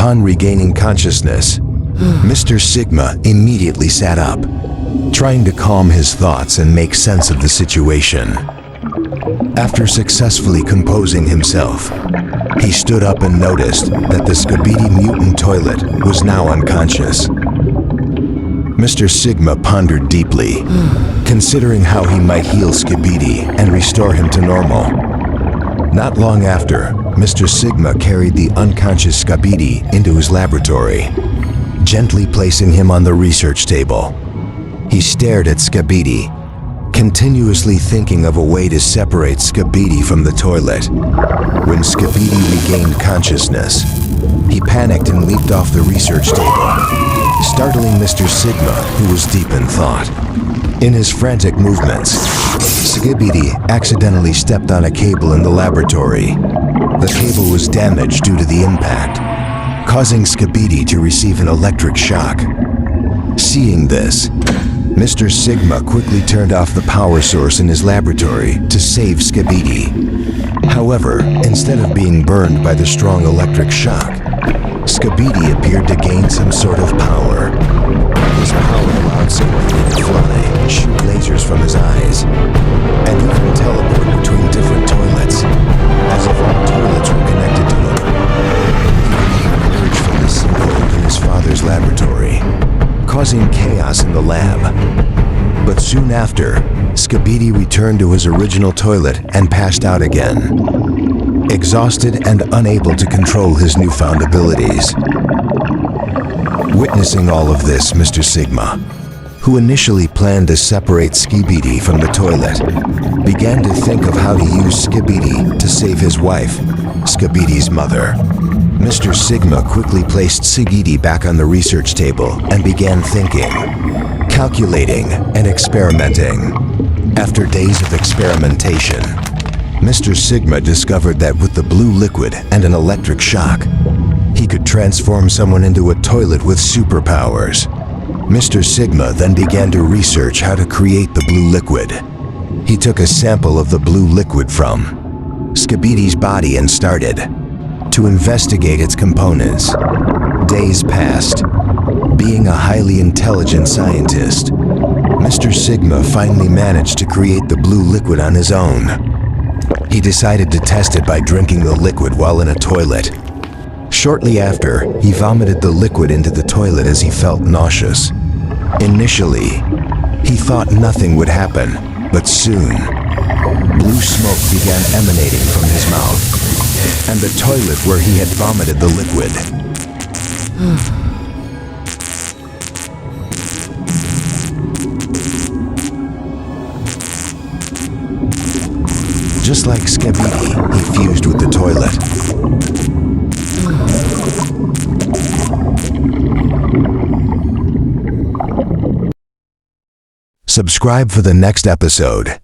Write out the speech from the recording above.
Upon regaining consciousness, Mr. Sigma immediately sat up, trying to calm his thoughts and make sense of the situation. After successfully composing himself, he stood up and noticed that the Skibidi mutant toilet was now unconscious. Mr. Sigma pondered deeply, considering how he might heal Skibidi and restore him to normal. Not long after, Mr. Sigma carried the unconscious Skibidi into his laboratory, gently placing him on the research table. He stared at Skibidi, continuously thinking of a way to separate Skibidi from the toilet. When Skibidi regained consciousness, he panicked and leaped off the research table, startling Mr. Sigma, who was deep in thought. In his frantic movements, Skibidi accidentally stepped on a cable in the laboratory. The cable was damaged due to the impact, causing Skibidi to receive an electric shock. Seeing this, Mr. Sigma quickly turned off the power source in his laboratory to save Skibidi. However, instead of being burned by the strong electric shock, Skibidi appeared to gain some sort of power. His power allowed Skibidi to fly, shoot lasers from his eyes, and even teleport between different toilets, as if all toilets were connected to him. He emerged from the sinkhole in his father's laboratory, causing chaos in the lab. But soon after, Skibidi returned to his original toilet and passed out again, exhausted and unable to control his newfound abilities. Witnessing all of this, Mr. Sigma, who initially planned to separate Skibidi from the toilet, began to think of how to use Skibidi to save his wife, Skibidi's mother. Mr. Sigma quickly placed Skibidi back on the research table and began thinking, calculating, and experimenting. After days of experimentation, Mr. Sigma discovered that with the blue liquid and an electric shock, he could transform someone into a toilet with superpowers. Mr. Sigma then began to research how to create the blue liquid. He took a sample of the blue liquid from Skibidi's body and started to investigate its components. Days passed. Being a highly intelligent scientist, Mr. Sigma finally managed to create the blue liquid on his own. He decided to test it by drinking the liquid while in a toilet. Shortly after, he vomited the liquid into the toilet as he felt nauseous. Initially, he thought nothing would happen, but soon, blue smoke began emanating from his mouth, and the toilet where he had vomited the liquid. Just like Skibidi, he fused with the toilet. Subscribe for the next episode.